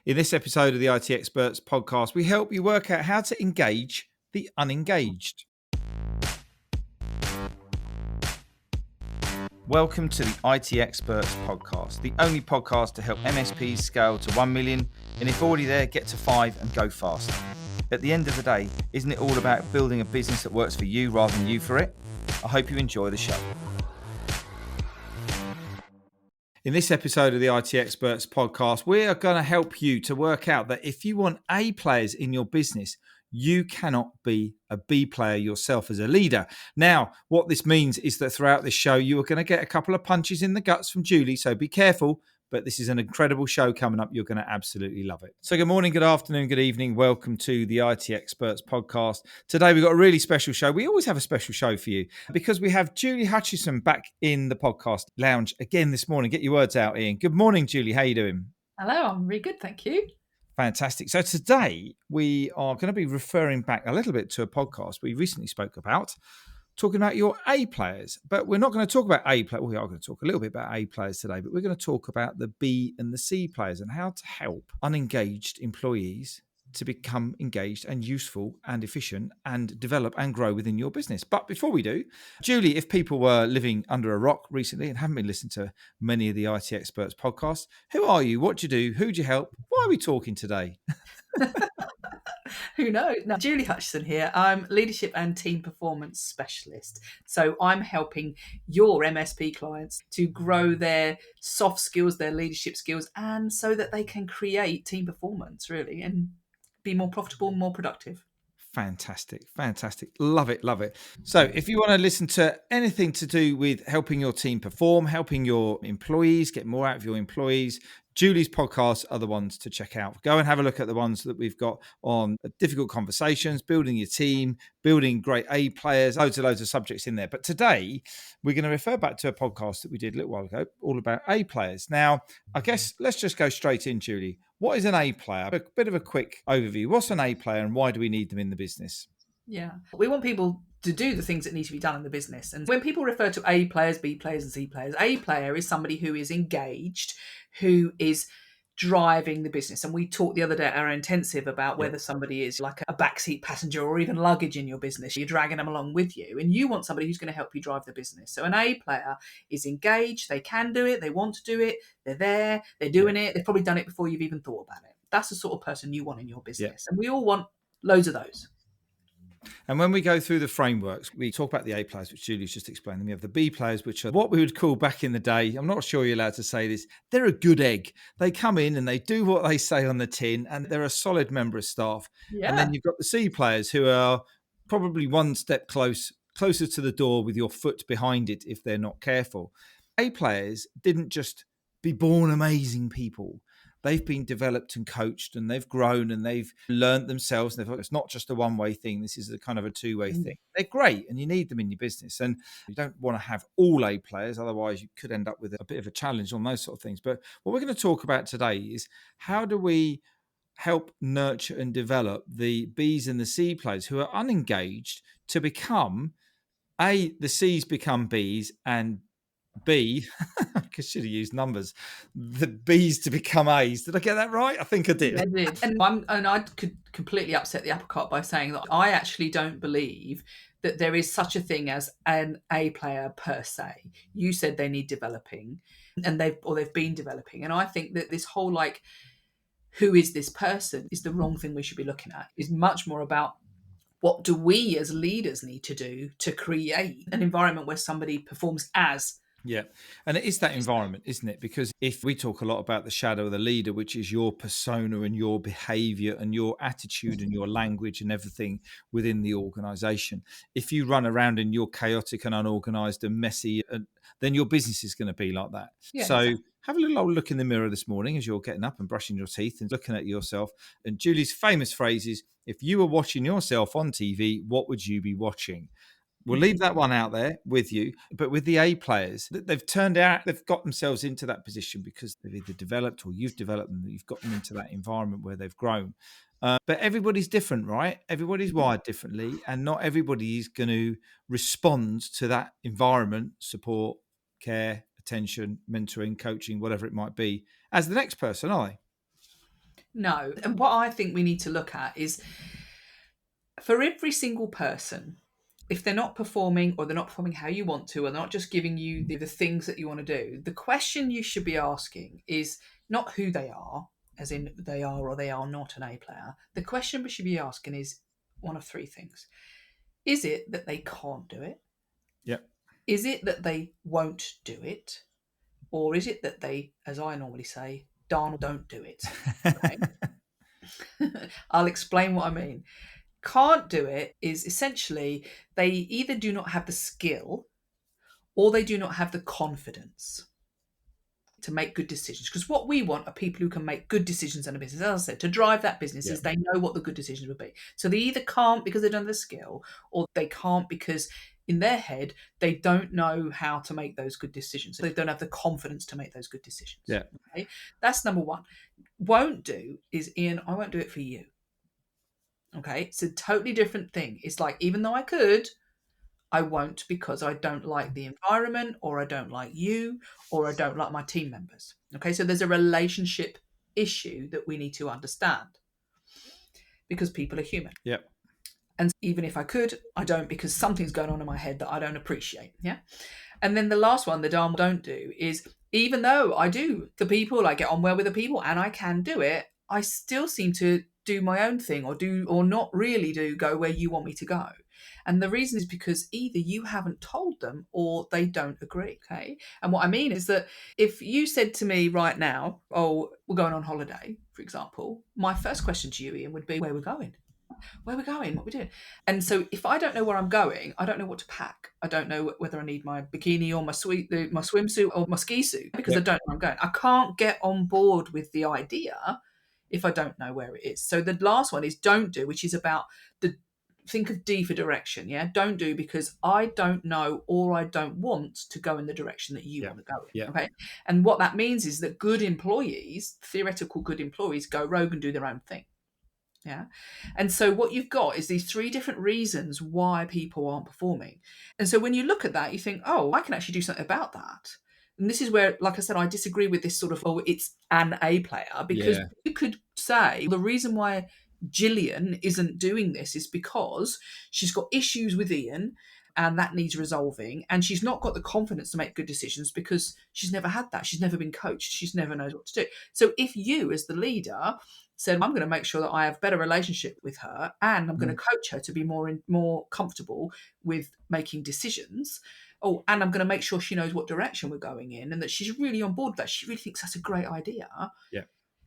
In this episode of the IT Experts podcast, we help you work out how to engage the unengaged. Welcome to the IT Experts podcast, the only podcast to help MSPs scale to 1 million, and if already there, get to 5 and go faster. At the end of the day, isn't it all about building a business that works for you rather than you for it? I hope you enjoy the show. In this episode of the IT Experts podcast, we are going to help you to work out that if you want A players in your business, you cannot be a B player yourself as a leader. Now, what this means is that throughout this show, you are going to get a couple of punches in the guts from Julie, so be careful. But this is an incredible show coming up. You're going to absolutely love it. So good morning, good afternoon, good evening. Welcome to the IT Experts podcast. Today, we've got a really special show. We always have a special show for you because we have Julie Hutchison back in the podcast lounge again this morning. Get your words out, Ian. Good morning, Julie. How are you doing? Hello, I'm really good, thank you. Fantastic. So today, we are going to be referring back a little bit to a podcast we recently spoke about, talking about your A players, but we're not going to talk about A players. We are going to talk a little bit about A players today, but we're going to talk about the B and the C players and how to help unengaged employees to become engaged and useful and efficient and develop and grow within your business. But before we do, Julie, if people were living under a rock recently and haven't been listening to many of the IT Experts podcasts, who are you? What do you do? Who do you help? Why are we talking today? Who knows? Now, Julie Hutchison here. I'm leadership and team performance specialist. So I'm helping your MSP clients to grow their soft skills, their leadership skills, and so that they can create team performance really and be more profitable, more productive. Fantastic. Love it. So if you want to listen to anything to do with helping your team perform, helping your employees get more out of your employees, Julie's podcasts are the ones to check out. Go and have a look at the ones that we've got on difficult conversations, building your team, building great A players, loads of subjects in there. But today we're going to refer back to a podcast that we did a little while ago, all about A players. Now, I guess let's just go straight in, Julie. What is an A player? A bit of a quick overview. What's an A player and why do we need them in the business? Yeah, we want people to do the things that need to be done in the business. And when people refer to A players, B players and C players, A player is somebody who is engaged, who is driving the business. And we talked the other day at our intensive about whether somebody is like a backseat passenger or even luggage in your business. You're dragging them along with you and you want somebody who's going to help you drive the business. So an A player is engaged. They can do it. They want to do it. They're there. They're doing it. They've probably done it before you've even thought about it. That's the sort of person you want in your business. And we all want loads of those. And when we go through the frameworks, we talk about the A players, which Julie's just explained. Then we have the B players, which are what we would call back in the day. I'm not sure you're allowed to say this. They're a good egg. They come in and they do what they say on the tin, and they're a solid member of staff. Yeah. And then you've got the C players who are probably one step closer to the door with your foot behind it if they're not careful. A players didn't just be born amazing people. They've been developed and coached and they've grown and they've learned themselves. It's not just a one-way thing. This is a kind of a two-way thing. They're great and you need them in your business. And you don't want to have all A players. Otherwise, you could end up with a bit of a challenge on those sort of things. But what we're going to talk about today is how do we help nurture and develop the Bs and the C players who are unengaged to become the Cs become Bs and B, I should have used numbers, the Bs to become As. Did I get that right? I think I did. Yeah, I did. And I could completely upset the apple cart by saying that I actually don't believe that there is such a thing as an A player per se. You said they need developing and they've been developing. And I think that this whole who is this person is the wrong thing we should be looking at. It's much more about what do we as leaders need to do to create an environment where somebody performs as. Yeah. And it is that environment, isn't it? Because if we talk a lot about the shadow of the leader, which is your persona and your behavior and your attitude and your language and everything within the organization, if you run around and you're chaotic and unorganized and messy, then your business is going to be like that. Yeah, so exactly. Have a little old look in the mirror this morning as you're getting up and brushing your teeth and looking at yourself. And Julie's famous phrase is, if you were watching yourself on TV, what would you be watching? We'll leave that one out there with you. But with the A players, they've turned out, they've got themselves into that position because they've either developed or you've developed them. You've got them into that environment where they've grown. But everybody's different, right? Everybody's wired differently. And not everybody is going to respond to that environment, support, care, attention, mentoring, coaching, whatever it might be, as the next person, are they? No. And what I think we need to look at is, for every single person, if they're not performing, or they're not performing how you want to, or they're not just giving you the things that you want to do, the question you should be asking is not who they are, as in they are or they are not an A player. The question we should be asking is one of three things. Is it that they can't do it? Yep. Is it that they won't do it? Or is it that they, as I normally say, darn don't do it? Okay. I'll explain what I mean. Can't do it is essentially they either do not have the skill, or they do not have the confidence to make good decisions. Because what we want are people who can make good decisions in a business. As I said, to drive that business Yeah. is they know what the good decisions would be. So they either can't because they don't have the skill, or they can't because in their head they don't know how to make those good decisions. They don't have the confidence to make those good decisions. Yeah. Okay? That's number one. Won't do is, Ian, I won't do it for you. Okay, it's a totally different thing. It's like, even though I could, I won't, because I don't like the environment, or I don't like you, or I don't like my team members. Okay, so there's a relationship issue that we need to understand, because people are human. Yep. And even if I could, I don't, because something's going on in my head that I don't appreciate. Yeah. And then the last one, the darn don't do, is even though I do the people, I get on well with the people and I can do it, I still seem to do my own thing, or not really go where you want me to go. And the reason is because either you haven't told them or they don't agree. Okay. And what I mean is that if you said to me right now, oh, we're going on holiday, for example, my first question to you, Ian, would be, where we're going? Where we're going, what we're doing. And so if I don't know where I'm going, I don't know what to pack. I don't know whether I need my bikini or my swimsuit or my ski suit, because I don't know where I'm going. I can't get on board with the idea if I don't know where it is. So the last one is don't do, which is about think of D for direction. Yeah. Don't do because I don't know, or I don't want to go in the direction that you want to go in. Yeah. Okay. And what that means is that good employees, theoretical good employees, go rogue and do their own thing. Yeah. And so what you've got is these three different reasons why people aren't performing. And so when you look at that, you think, oh, I can actually do something about that. And this is where, like I said, I disagree with this sort of, oh, it's an A player, because you could say the reason why Gillian isn't doing this is because she's got issues with Ian, and that needs resolving. And she's not got the confidence to make good decisions because she's never had that. She's never been coached. She's never knows what to do. So if you, as the leader, said, I'm going to make sure that I have a better relationship with her, and I'm going to coach her to be more comfortable with making decisions. Oh, and I'm going to make sure she knows what direction we're going in, and that she's really on board with that. She really thinks that's a great idea. Yeah.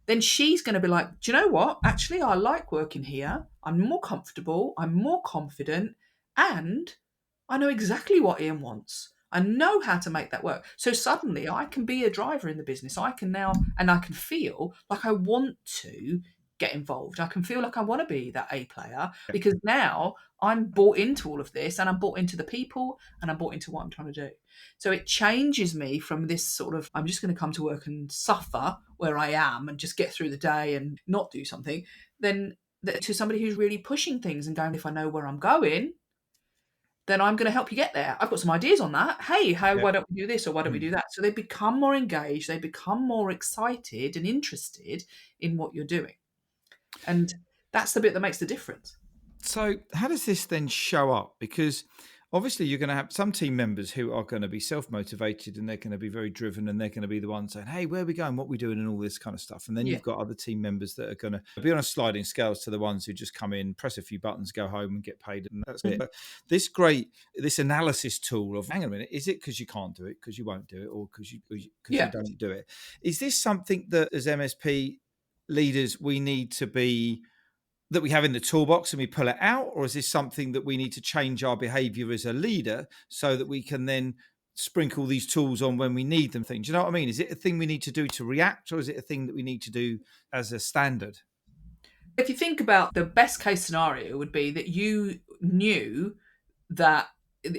Then she's going to be like, do you know what? Actually, I like working here. I'm more comfortable. I'm more confident. And I know exactly what Ian wants. I know how to make that work. So suddenly I can be a driver in the business. I can now, and I can feel like I want to get involved. I can feel like I want to be that A player, because now I'm bought into all of this, and I'm bought into the people, and I'm bought into what I'm trying to do. So it changes me from this sort of, I'm just going to come to work and suffer where I am and just get through the day and not do something, then to somebody who's really pushing things and going, if I know where I'm going, then I'm going to help you get there. I've got some ideas on that. Hey, why don't we do this, or why don't we do that? So they become more engaged. They become more excited and interested in what you're doing. And that's the bit that makes the difference. So how does this then show up? Because obviously you're going to have some team members who are going to be self-motivated, and they're going to be very driven, and they're going to be the ones saying, hey, where are we going? What are we doing? And all this kind of stuff. And then you've got other team members that are going to be on a sliding scale to the ones who just come in, press a few buttons, go home and get paid. And that's it. But this analysis tool of, hang on a minute, is it because you can't do it, because you won't do it, or because you don't do it? Is this something that as MSP leaders we need to be, that we have in the toolbox and we pull it out? Or is this something that we need to change our behavior as a leader so that we can then sprinkle these tools on when we need them? Do you know what I mean? Is it a thing we need to do to react, or is it a thing that we need to do as a standard? If you think about the best case scenario, would be that you knew that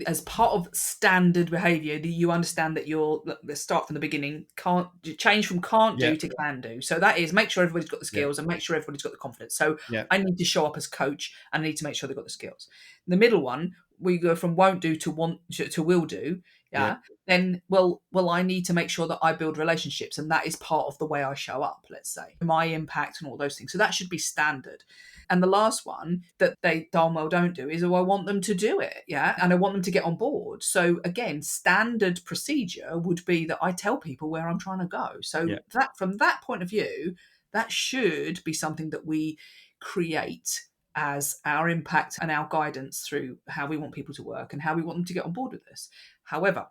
as part of standard behavior, that you understand that let's start from the beginning, can't change from can't do to can do. So that is, make sure everybody's got the skills and make sure everybody's got the confidence. So I need to show up as coach, and I need to make sure they've got the skills. The middle one, we go from won't do to want to will do. yeah, then I need to make sure that I build relationships, and that is part of the way I show up, let's say, my impact and all those things. So that should be standard. And the last one that they darn well don't do is, I want them to do it, yeah, and I want them to get on board. So again, standard procedure would be that I tell people where I'm trying to go. So that, from that point of view, that should be something that we create as our impact and our guidance through how we want people to work and how we want them to get on board with this. However,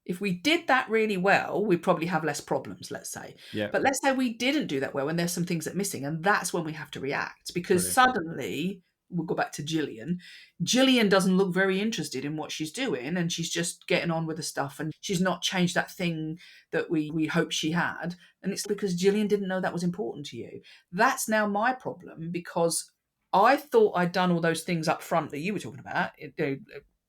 if we did that really well, we'd probably have less problems, let's say. But let's say we didn't do that well and there's some things that are missing, and that's when we have to react, because suddenly, we'll go back to Gillian. Gillian doesn't look very interested in what she's doing, and she's just getting on with the stuff, and she's not changed that thing that we hoped she had. And it's because Gillian didn't know that was important to you. That's now my problem, because I thought I'd done all those things up front that you were talking about,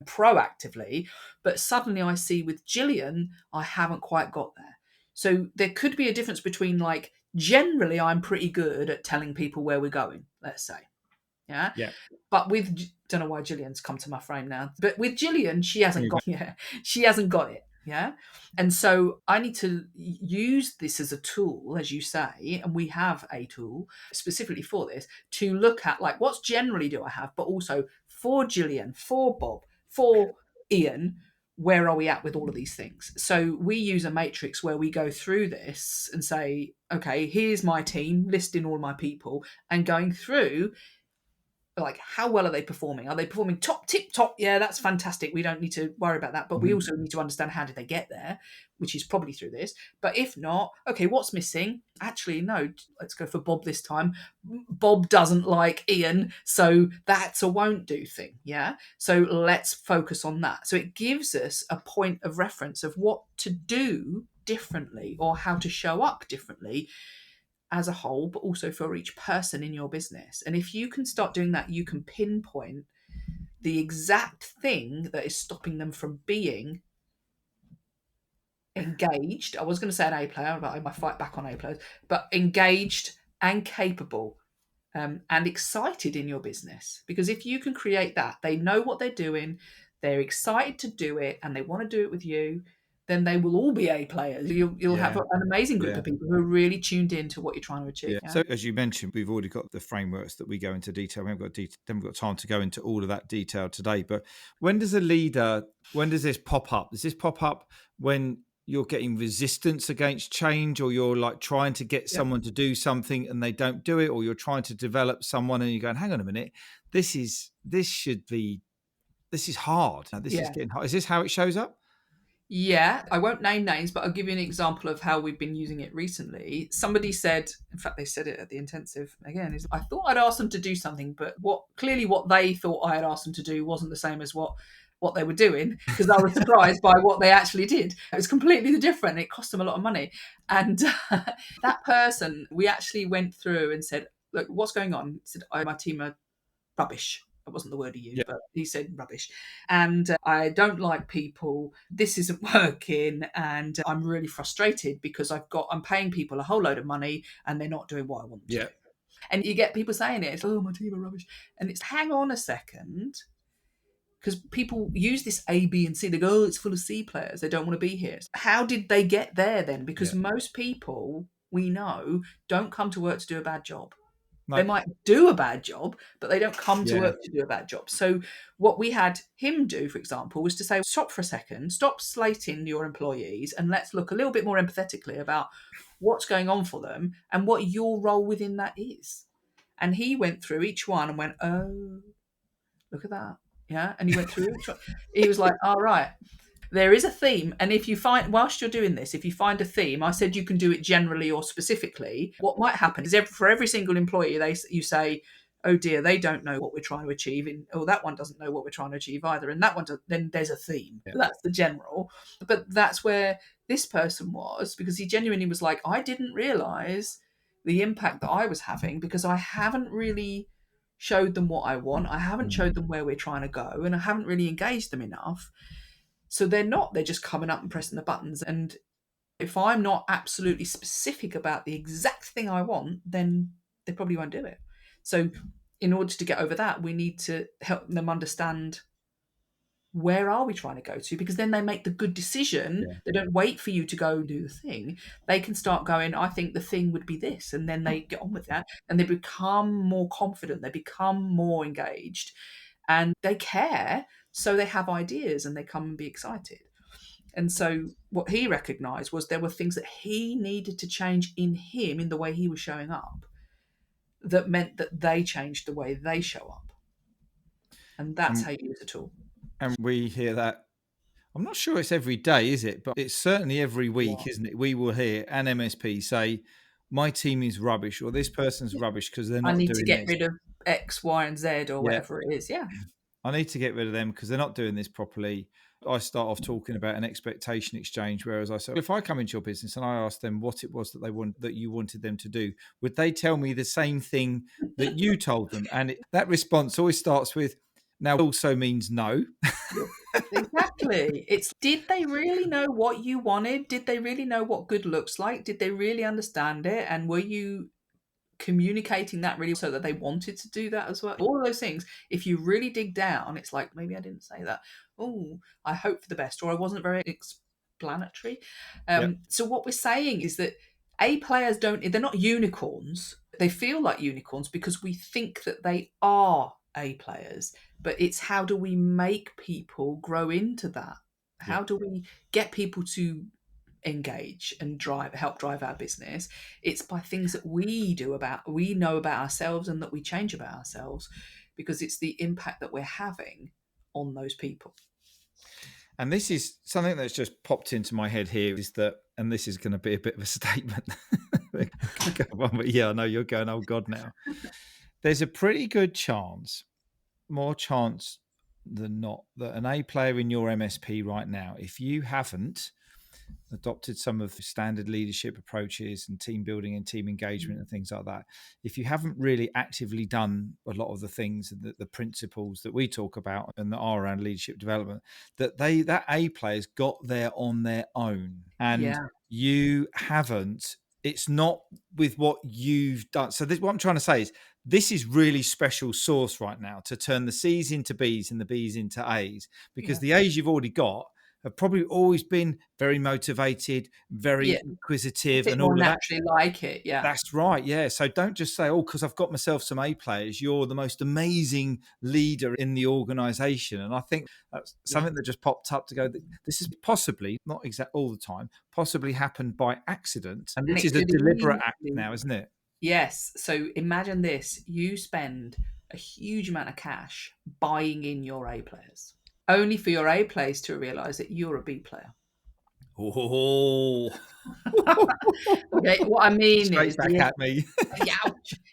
proactively, but suddenly I see with Gillian, I haven't quite got there. So there could be a difference between, like, generally I'm pretty good at telling people where we're going, let's say. Yeah. But with, don't know why Gillian's come to my frame now, but with Gillian, she hasn't got it. Yeah. And so I need to use this as a tool, as you say, and we have a tool specifically for this, to look at, like, what's generally do I have, but also for Gillian, for Bob, for Ian, where are we at with all of these things? So we use a matrix where we go through this and say, okay, here's my team, listing all my people, and going through, like, how well are they performing? Are they performing tip top? Yeah, that's fantastic. We don't need to worry about that. But we also need to understand, how did they get there, which is probably through this. But if not, okay, what's missing? Actually, no, let's go for Bob this time. Bob doesn't like Ian, so that's a won't do thing. Yeah. So let's focus on that. So it gives us a point of reference of what to do differently, or how to show up differently as a whole, but also for each person in your business. And if you can start doing that, you can pinpoint the exact thing that is stopping them from being engaged. I was going to say an A player, but I might fight back on A players, but engaged and capable and excited in your business. Because if you can create that, they know what they're doing, they're excited to do it, and they want to do it with you, then they will all be A players. You'll have an amazing group of people who are really tuned in to what you're trying to achieve. So as you mentioned, we've already got the frameworks that we go into detail. We haven't got time to go into all of that detail today. But when does this pop up? Does this pop up when you're getting resistance against change, or you're like trying to get someone to do something and they don't do it, or you're trying to develop someone and you're going, hang on a minute, this is hard. This is getting hard. Is this how it shows up? Yeah, I won't name names, but I'll give you an example of how we've been using it recently. Somebody said, in fact, they said it at the intensive again, is I thought I'd asked them to do something, but what they thought I had asked them to do wasn't the same as what they were doing, because I was surprised by what they actually did. It was completely different. It cost them a lot of money. And that person, we actually went through and said, look, what's going on? He said, my team are rubbish. That wasn't the word he used, but he said rubbish. And I don't like people. This isn't working. And I'm really frustrated because I'm paying people a whole load of money and they're not doing what I want them to do. And you get people saying it, oh, my team are rubbish. And it's, hang on a second. Because people use this A, B, and C. They go, oh, it's full of C players. They don't want to be here. How did they get there then? Because most people we know don't come to work to do a bad job. They might do a bad job, but they don't come to work to do a bad job. So what we had him do, for example, was to say, stop for a second, stop slating your employees, and let's look a little bit more empathetically about what's going on for them and what your role within that is. And he went through each one and went, oh, look at that. Yeah. And he went through each one. He was like, all right. There is a theme, and if you find, whilst you're doing this, if you find a theme, I said you can do it generally or specifically. What might happen is for every single employee, you say, oh dear, they don't know what we're trying to achieve, oh, that one doesn't know what we're trying to achieve either, and that one then there's a theme. That's the general. But that's where this person was, because he genuinely was like, I didn't realise the impact that I was having, because I haven't really showed them what I want, I haven't showed them where we're trying to go, and I haven't really engaged them enough. So they're just coming up and pressing the buttons. And if I'm not absolutely specific about the exact thing I want, then they probably won't do it. So in order to get over that, we need to help them understand where are we trying to go to? Because then they make the good decision. Yeah. They don't wait for you to go and do the thing. They can start going, I think the thing would be this. And then they get on with that and they become more confident. They become more engaged and they care. So they have ideas and they come and be excited. And so what he recognized was there were things that he needed to change in him, in the way he was showing up, that meant that they changed the way they show up. And that's how you use a tool. And we hear that. I'm not sure it's every day, is it? But it's certainly every week, isn't it? We will hear an MSP say, my team is rubbish, or this person's rubbish because they're I not need to doing get this. rid of X, Y, and Z or whatever it is. Yeah. I need to get rid of them because they're not doing this properly. I start off talking about an expectation exchange, whereas I say, if I come into your business and I ask them what it was that you wanted them to do, would they tell me the same thing that you told them? And that response always starts with, now also means no. Exactly. It's, did they really know what you wanted? Did they really know what good looks like? Did they really understand it? And were you communicating that really so that they wanted to do that as well? All of those things, if you really dig down, it's like, maybe I didn't say that. Oh, I hope for the best, or I wasn't very explanatory. So what we're saying is that A players they're not unicorns. They feel like unicorns because we think that they are A players, but it's how do we make people grow into that? How do we get people to engage and help drive our business? It's by things that we know about ourselves and that we change about ourselves, because it's the impact that we're having on those people. And this is something that's just popped into my head here, is that, and this is going to be a bit of a statement. But yeah, I know you're going, oh God, now. There's a pretty good chance, more chance than not, that an A player in your MSP right now, if you haven't adopted some of the standard leadership approaches and team building and team engagement and things like that, if you haven't really actively done a lot of the things and the principles that we talk about and that are around leadership development, that A players got there on their own, and you haven't. It's not with what you've done. So what I'm trying to say is, this is really special sauce right now to turn the C's into B's and the B's into A's, because the A's you've already got have probably always been very motivated, very inquisitive, and all of that. Naturally like it, That's right, yeah. So don't just say, oh, because I've got myself some A players, you're the most amazing leader in the organisation. And I think that's something that just popped up to go, this is possibly, not exact all the time, possibly happened by accident. And this is a deliberate act now, isn't it? Yes. So imagine this. You spend a huge amount of cash buying in your A players, only for your A players to realise that you're a B player. Oh. Okay, what I mean Straight is, back at me.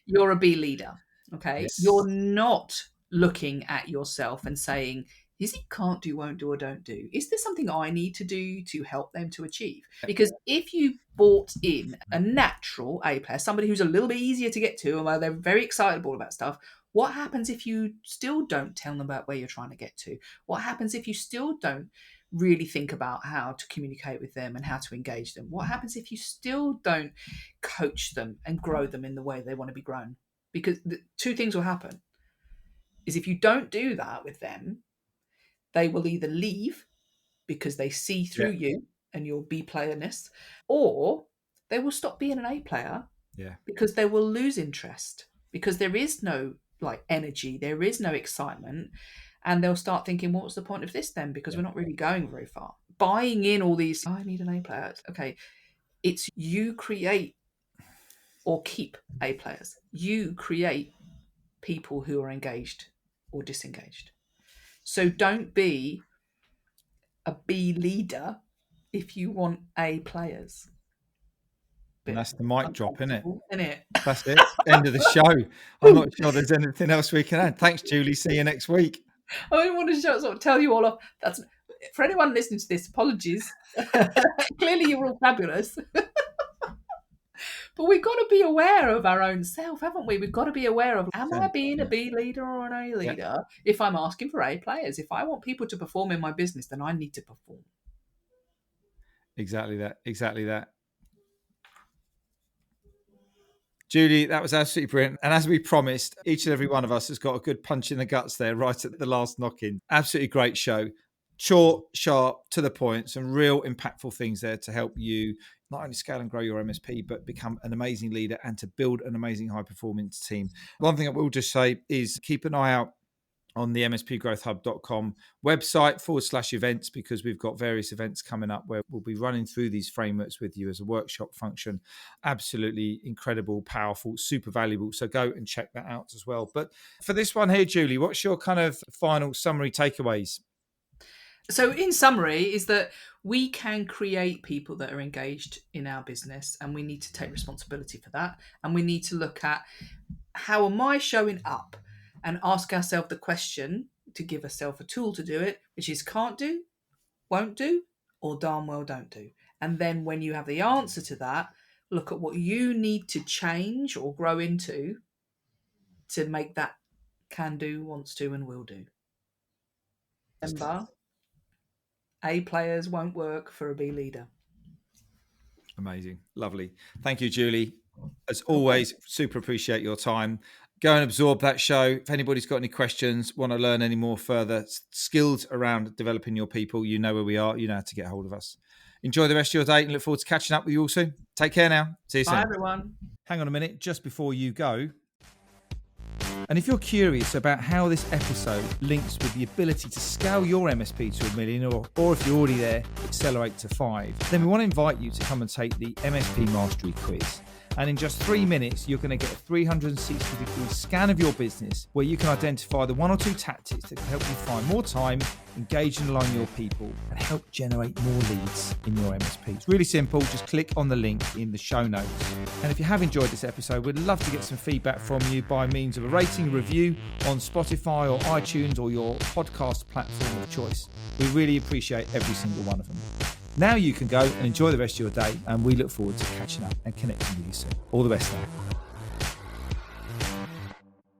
you're a B leader. Okay, Yes. You're not looking at yourself and saying, is it can't do, won't do, or don't do? Is there something I need to do to help them to achieve? Because if you bought in a natural A player, somebody who's a little bit easier to get to, and while they're very excitable about stuff, what happens if you still don't tell them about where you're trying to get to? What happens if you still don't really think about how to communicate with them and how to engage them? What happens if you still don't coach them and grow them in the way they want to be grown? Because the two things will happen. Is if you don't do that with them, they will either leave because they see through you and your B playerness, or they will stop being an A player because they will lose interest, because there is no energy, there is no excitement, and they'll start thinking, what's the point of this then? Because we're not really going very far. Buying in all these, I need an A player. Okay, it's you create or keep A players. You create people who are engaged or disengaged. So don't be a B leader if you want A players. And that's the mic drop, isn't it? That's it. End of the show. I'm not sure there's anything else we can add. Thanks, Julie. See you next week. I didn't want to sort of tell you all off. That's for anyone listening to this. Apologies. Clearly, you're all fabulous. But we've got to be aware of our own self, haven't we? We've got to be aware of, am I being a B leader or an A leader if I'm asking for A players? If I want people to perform in my business, then I need to perform. Exactly that. Exactly that. Julie, that was absolutely brilliant. And as we promised, each and every one of us has got a good punch in the guts there right at the last knock-in. Absolutely great show. Short, sharp, to the point, some real impactful things there to help you not only scale and grow your MSP, but become an amazing leader and to build an amazing high-performance team. One thing I will just say is keep an eye out on the mspgrowthhub.com website /events, because we've got various events coming up where we'll be running through these frameworks with you as a workshop function. Absolutely incredible, powerful, super valuable. So go and check that out as well. But for this one here, Julie, what's your kind of final summary takeaways? So in summary is that we can create people that are engaged in our business, and we need to take responsibility for that. And we need to look at, how am I showing up, and ask ourselves the question, to give ourselves a tool to do it, which is can't do, won't do, or darn well don't do. And then when you have the answer to that, look at what you need to change or grow into to make that can do, wants to, and will do. Remember, A players won't work for a B leader. Amazing. Lovely. Thank you, Julie. As always, super appreciate your time. Go and absorb that show. If anybody's got any questions, want to learn any more further skills around developing your people, you know where we are. You know how to get hold of us. Enjoy the rest of your day and look forward to catching up with you all soon. Take care now. See you soon. Bye, everyone. Hang on a minute, just before you go. And if you're curious about how this episode links with the ability to scale your MSP to $1 million, or if you're already there, accelerate to 5, then we want to invite you to come and take the MSP Mastery Quiz. And in just 3 minutes, you're going to get a 360-degree scan of your business where you can identify the 1 or 2 tactics that can help you find more time, engage and align your people, and help generate more leads in your MSP. It's really simple. Just click on the link in the show notes. And if you have enjoyed this episode, we'd love to get some feedback from you by means of a rating, review on Spotify or iTunes or your podcast platform of choice. We really appreciate every single one of them. Now you can go and enjoy the rest of your day, and we look forward to catching up and connecting with you soon. All the best now.